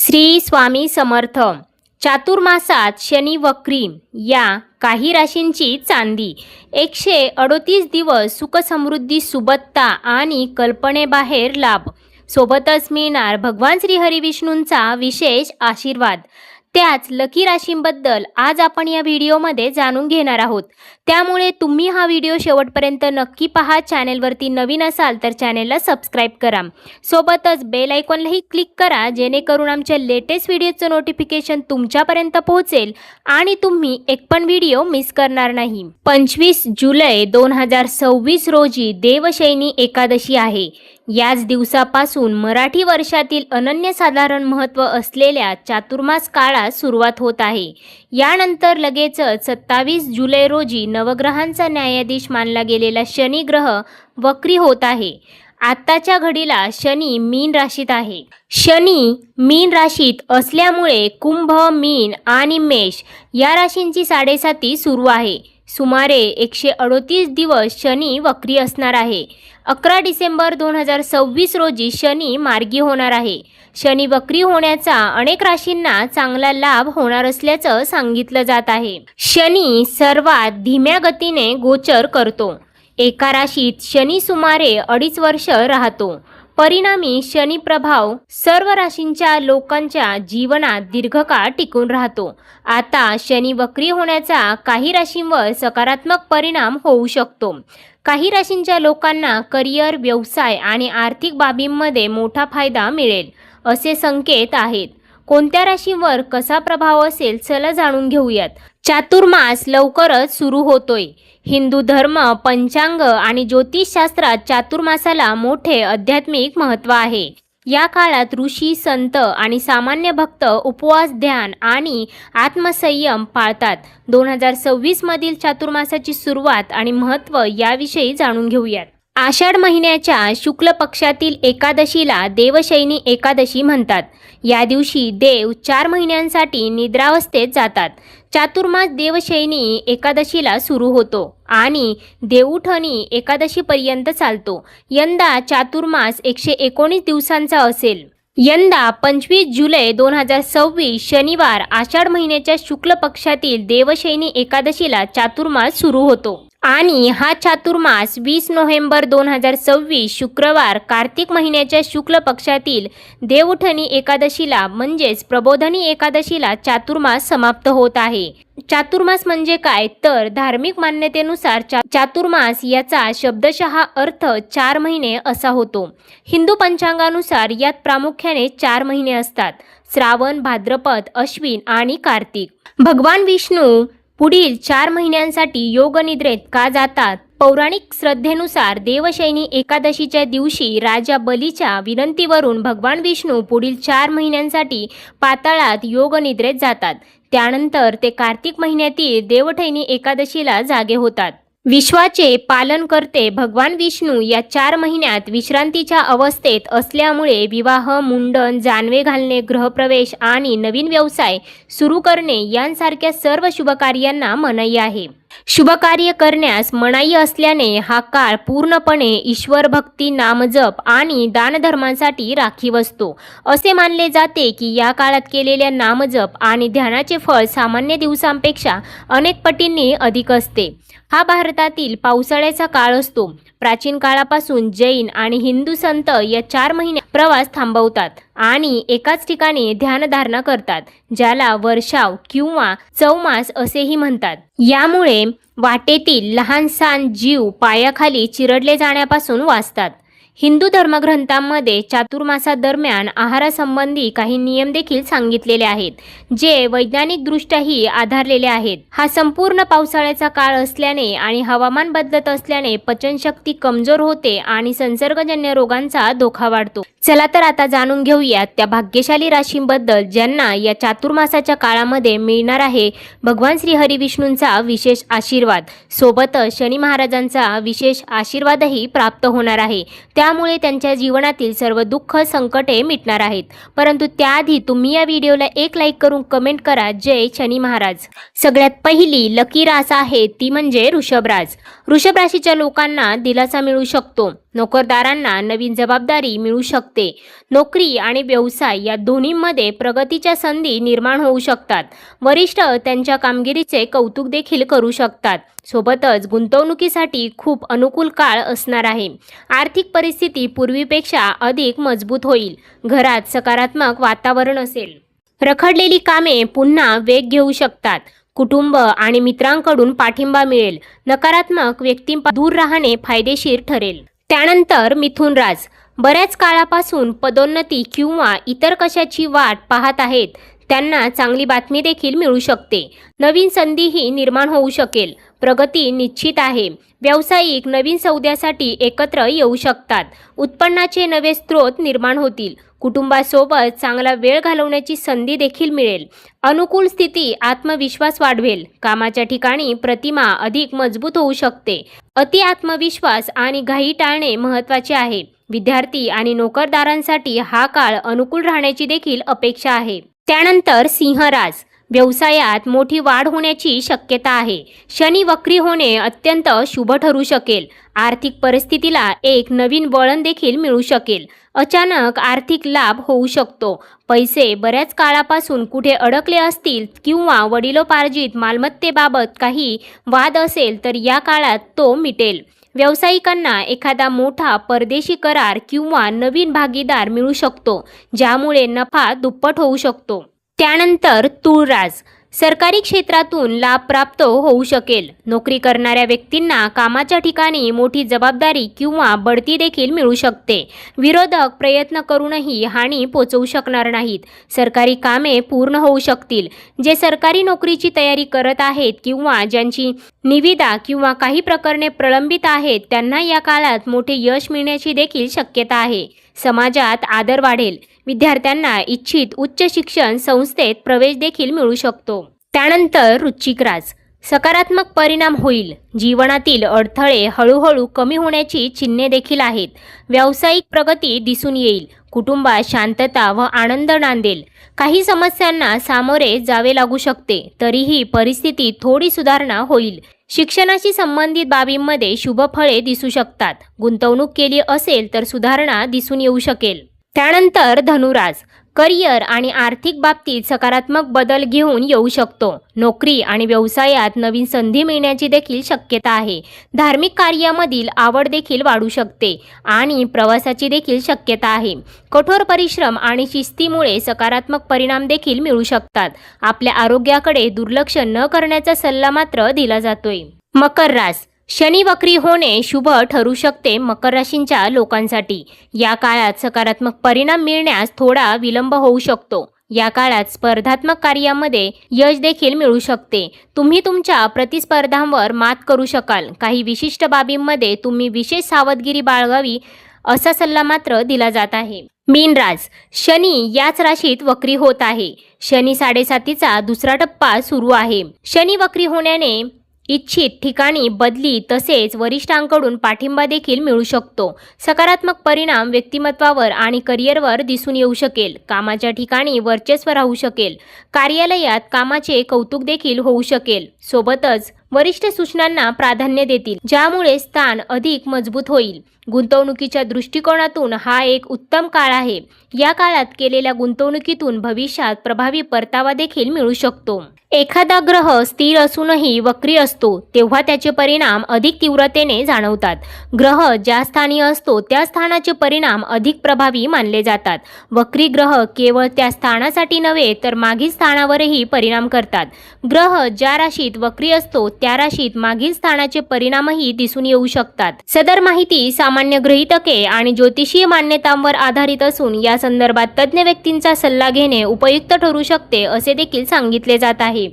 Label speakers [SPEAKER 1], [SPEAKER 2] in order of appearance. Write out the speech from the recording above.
[SPEAKER 1] श्री स्वामी समर्थ। चातुर्मासात शनी वक्री या काही राशींची चांदी 138 दिवस सुख समृद्धी सुबत्ता आणि कल्पनेबाहेर लाभ सोबतच मिळणार भगवान श्री हरिविष्णूंचा विशेष आशीर्वाद। त्याच लकी राशींबद्दल आज आपण या व्हिडिओमध्ये जाणून घेणार आहोत, त्यामुळे तुम्ही हा व्हिडिओ शेवटपर्यंत नक्की पहा। चॅनलवरती नवीन असाल तर चॅनलला सबस्क्राइब करा, सोबतच बेल आयकॉनलाही क्लिक करा जेणेकरून आमच्या लेटेस्ट व्हिडिओचं नोटिफिकेशन तुमच्यापर्यंत पोहोचेल आणि तुम्ही एक पण व्हिडिओ मिस करणार नाही। 25 जुलै 2026 रोजी देवशयनी एकादशी आहे। याच दिवसापासून मराठी वर्षातील अनन्यसाधारण महत्त्व असलेल्या चातुर्मास काळास सुरुवात होत आहे। यानंतर लगेचच 27 जुलै रोजी नवग्रहांचा न्यायाधीश मानला गेलेला शनी ग्रह वक्री होत आहे। आत्ताच्या घडीला शनी मीन राशीत आहे। शनी मीन राशीत असल्यामुळे कुंभ, मीन आणि मेष या राशींची साडेसाती सुरू आहे। सुमारे 138 दिवस शनी वक्री असणार आहे। 11 डिसेंबर 2026 रोजी शनी मार्गी होणार आहे। शनी वक्री होण्याचा अनेक राशींना चांगला लाभ होणार असल्याचं सांगितलं जात आहे। शनी सर्वात धीम्या गतीने गोचर करतो। एका राशीत शनी सुमारे 2.5 वर्ष राहतो। परिणामी शनी प्रभाव सर्व राशींच्या लोकांच्या जीवनात दीर्घकाळ टिकून राहतो। आता शनी वक्री होण्याचा काही राशींवर सकारात्मक परिणाम होऊ शकतो। काही राशींच्या लोकांना करिअर, व्यवसाय आणि आर्थिक बाबींमध्ये मोठा फायदा मिळेल असे संकेत आहेत। कोणत्या राशींवर कसा प्रभाव असेल चला जाणून घेऊयात। चातुर्मास लवकरच सुरू होतोय। हिंदू धर्म, पंचांग आणि ज्योतिषशास्त्रात चातुर्मासाला मोठे आध्यात्मिक महत्त्व आहे। या काळात ऋषी, संत आणि सामान्य भक्त उपवास, ध्यान आणि आत्मसंयम पाळतात। 2026 मधील चातुर्मासाची सुरुवात आणि महत्त्व याविषयी जाणून घेऊयात। आषाढ महिन्याच्या शुक्ल पक्षातील एकादशीला देवशयनी एकादशी म्हणतात। या दिवशी देव 4 महिन्यांसाठी निद्रावस्थेत जातात। चातुर्मास देवशयनी एकादशीला सुरू होतो आणि देवउठणी एकादशीपर्यंत चालतो। यंदा चातुर्मास 119 दिवसांचा असेल। यंदा 25 जुलै 2026 शनिवार आषाढ महिन्याच्या शुक्ल पक्षातील देवशयनी एकादशीला चातुर्मास सुरू होतो आणि हा चातुर्मास 20 नोव्हेंबर 2026 शुक्रवार कार्तिक महिन्याच्या शुक्ल पक्षातील देवउठणी एकादशीला म्हणजेच प्रबोधनी एकादशीला चातुर्मास समाप्त होत आहे। चातुर्मास म्हणजे काय तर धार्मिक मान्यतेनुसार चातुर्मास याचा शब्दशः अर्थ 4 महिने असा होतो। हिंदू पंचांगानुसार यात प्रामुख्याने 4 महिने असतात: श्रावण, भाद्रपद, अश्विन आणि कार्तिक। भगवान विष्णू पुढील 4 महिन्यांसाठी योगनिद्रेत का जातात? पौराणिक श्रद्धेनुसार देवशयनी एकादशीच्या दिवशी राजा बलीच्या विनंतीवरून भगवान विष्णू पुढील 4 महिन्यांसाठी पाताळात योगनिद्रेत जातात। त्यानंतर ते कार्तिक महिन्यातील देवउठणी एकादशीला जागे होतात। विश्वाचे पालन करते भगवान विष्णू या 4 महिन्यात विश्रांतीच्या अवस्थेत असल्यामुळे विवाह, मुंडन, जानवे घालणे, गृहप्रवेश आणि नवीन व्यवसाय सुरू करणे यांसारख्या सर्व शुभकार्यांना मनाई आहे। शुभकार्य करण्यास मनाई असल्याने हा काळ पूर्णपणे ईश्वर भक्ती, नामजप आणि दानधर्मांसाठी राखीव असतो। असे मानले जाते की या काळात केलेल्या नामजप आणि ध्यानाचे फळ सामान्य दिवसांपेक्षा अनेक पटींनी अधिक असते। हा भारतातील पावसाळ्याचा काळ असतो। प्राचीन काळापासून जैन आणि हिंदू संत या 4 महिने प्रवास थांबवतात आणि एकाच ठिकाणी ध्यानधारणा करतात, ज्याला वर्षाव किंवा चौमास असेही म्हणतात। यामुळे वाटेतील लहानसहान जीव पायाखाली चिरडले जाण्यापासून वाचतात। हिंदू धर्मग्रंथांमध्ये चातुर्मासादरम्यान आहारासंबंधी काही नियम देखील सांगितलेले आहेत, जे वैज्ञानिकदृष्ट्याही आधारलेले आहेत। हा संपूर्ण पावसाळ्याचा काळ असल्याने आणि हवामान बदलत असल्याने पचनशक्ती कमजोर होते आणि संसर्गजन्य रोगांचा धोका वाढतो। चला तर आता जाणून घेऊयात त्या भाग्यशाली राशींबद्दल ज्यांना या चातुर्मासाच्या काळामध्ये मिळणार आहे भगवान श्री हरिविष्णूंचा विशेष आशीर्वाद, सोबतच शनी महाराजांचा विशेष आशीर्वादही प्राप्त होणार आहे। त्यामुळे त्यांच्या जीवनातील सर्व दुःख, संकटे मिटणार आहेत। परंतु त्याआधी तुम्ही या व्हिडिओला एक लाईक करून कमेंट करा, जय शनी महाराज। सगळ्यात पहिली लकी रास आहे ती म्हणजे वृषभ रास। वृषभ राशीच्या लोकांना दिलासा मिळू शकतो। नोकरदारांना नवीन जबाबदारी मिळू शकते. नोकरी आणि व्यवसाय या दोन्हीमध्ये प्रगतीच्या संधी निर्माण होऊ शकतात. वरिष्ठ त्यांच्या कामगिरीचे कौतुक देखील करू शकतात. सोबतच गुंतवणुकीसाठी खूप अनुकूल काळ असणार आहे. आर्थिक परिस्थिती पूर्वीपेक्षा अधिक मजबूत होईल. घरात सकारात्मक वातावरण असेल. रखडलेली कामे पुन्हा वेग घेऊ शकतात. कुटुंब आणि मित्रांकडून पाठिंबा मिळेल. नकारात्मक व्यक्तींपासून दूर राहणे फायदेशीर ठरेल. त्यानंतर मिथुन राज बऱ्याच काळापासून पदोन्नती किंवा इतर कशाची वाट पाहत आहेत त्यांना चांगली बातमी देखील मिळू शकते. नवीन संधीही निर्माण होऊ शकेल. प्रगती निश्चित आहे. व्यावसायिक नवीन सौद्यासाठी एकत्र येऊ शकतात. उत्पन्नाचे नवे स्रोत निर्माण होतील. कुटुंबासोबत चांगला वेळ घालवण्याची संधी देखील मिळेल. अनुकूल स्थिती आत्मविश्वास वाढवेल. कामाच्या ठिकाणी प्रतिमा अधिक मजबूत होऊ शकते. अति आत्मविश्वास आणि घाई टाळणे महत्त्वाचे आहे. विद्यार्थी आणि नोकरदारांसाठी हा काळ अनुकूल राहण्याची देखील अपेक्षा आहे. त्यानंतर सिंह राज व्यवसायात मोठी वाढ होण्याची शक्यता आहे. शनी वक्री होणे अत्यंत शुभ ठरू शकेल. आर्थिक परिस्थितीला एक नवीन वळण देखील मिळू शकेल. अचानक आर्थिक लाभ होऊ शकतो. पैसे बऱ्याच काळापासून कुठे अडकले असतील किंवा वडिलोपार्जित मालमत्तेबाबत काही वाद असेल तर या काळात तो मिटेल. व्यावसायिकांना एखादा मोठा परदेशी करार किंवा नवीन भागीदार मिळू शकतो, ज्यामुळे नफा दुप्पट होऊ शकतो. त्यानंतर तुळ राज सरकारी क्षेत्रातून लाभ प्राप्त होऊ शकेल. नोकरी करणाऱ्या व्यक्तींना कामाच्या ठिकाणी मोठी जबाबदारी किंवा बढती देखील मिळू शकते. विरोधक प्रयत्न करूनही हानी पोचवू शकणार नाहीत. सरकारी कामे पूर्ण होऊ शकतील. जे सरकारी नोकरीची तयारी करत आहेत किंवा ज्यांची निविदा किंवा काही प्रकरणे प्रलंबित आहेत त्यांना या काळात मोठे यश मिळण्याची देखील शक्यता आहे. समाजात आदर वाढेल. विद्यार्थ्यांना इच्छित उच्च शिक्षण संस्थेत प्रवेश देखील मिळू शकतो. त्यानंतर वृश्चिक राज सकारात्मक परिणाम होईल. जीवनातील अडथळे हळूहळू कमी होण्याची चिन्हे देखील आहेत. व्यावसायिक प्रगती दिसून येईल. कुटुंबात शांतता व आनंद नांदेल. काही समस्यांना सामोरे जावे लागू शकते, तरीही परिस्थितीत थोडी सुधारणा होईल. शिक्षणाशी संबंधित बाबींमध्ये शुभ फळे दिसू शकतात. गुंतवणूक केली असेल तर सुधारणा दिसून येऊ शकेल. त्यानंतर धनुराज करिअर आणि आर्थिक बाबतीत सकारात्मक बदल घेऊन येऊ शकतो. नोकरी आणि व्यवसायात नवीन संधी मिळण्याची देखील शक्यता आहे. धार्मिक कार्यामधील आवड देखील वाढू शकते आणि प्रवासाची देखील शक्यता आहे. कठोर परिश्रम आणि शिस्तीमुळे सकारात्मक परिणाम देखील मिळू शकतात. आपल्या आरोग्याकडे दुर्लक्ष न करण्याचा सल्ला मात्र दिला जातोय. मकर राज शनी वक्री होणे शुभ ठरू शकते. मकर राशींच्या लोकांसाठी या काळात सकारात्मक परिणाम मिळण्यास थोडा विलंब होऊ शकतो. या काळात स्पर्धात्मक कार्यामध्ये यश देखील मिळू शकते. तुम्ही तुमच्या प्रतिस्पर्धांवर मात करू शकाल. काही विशिष्ट बाबींमध्ये तुम्ही विशेष सावधगिरी बाळगावी असा सल्ला मात्र दिला जात आहे. मीन राज शनी याच राशीत वक्री होत आहे. शनी 7.5चा दुसरा टप्पा सुरू आहे. शनी वक्री होण्याने इच्छित ठिकाणी बदली तसेच वरिष्ठांकडून पाठिंबा देखील मिळू शकतो. सकारात्मक परिणाम व्यक्तिमत्वावर आणि करिअरवर दिसून येऊ शकेल. कामाच्या ठिकाणी वर्चस्व राहू शकेल. कार्यालयात कामाचे कौतुक देखील होऊ शकेल. सोबतच वरिष्ठ सूचनांना प्राधान्य देतील, ज्यामुळे स्थान अधिक मजबूत होईल. गुंतवणुकीच्या दृष्टिकोनातून हा एक उत्तम काळ आहे. या काळात केलेल्या गुंतवणुकीतून भविष्यात प्रभावी परतावा देखील मिळू शकतो. एखादा ग्रह स्थिर असूनही वक्री असतो तेव्हा त्याचे परिणाम अधिक तीव्रतेने जाणवतात. ग्रह ज्या स्थानी असतो त्या स्थानाचे परिणाम अधिक प्रभावी मानले जातात. वक्री ग्रह केवळ त्या स्थानासाठी नव्हे तर मागील स्थानावरही परिणाम करतात. ग्रह ज्या राशीत वक्री असतो त्या राशीत मागील स्थानाचे परिणामही दिसून येऊ शकतात. सदर माहिती सामान्य गृहीतके आणि ज्योतिषीय मान्यतांवर आधारित असून या संदर्भात तज्ज्ञ व्यक्तींचा सल्ला घेणे उपयुक्त ठरू शकते असे देखील सांगितले जात आहे.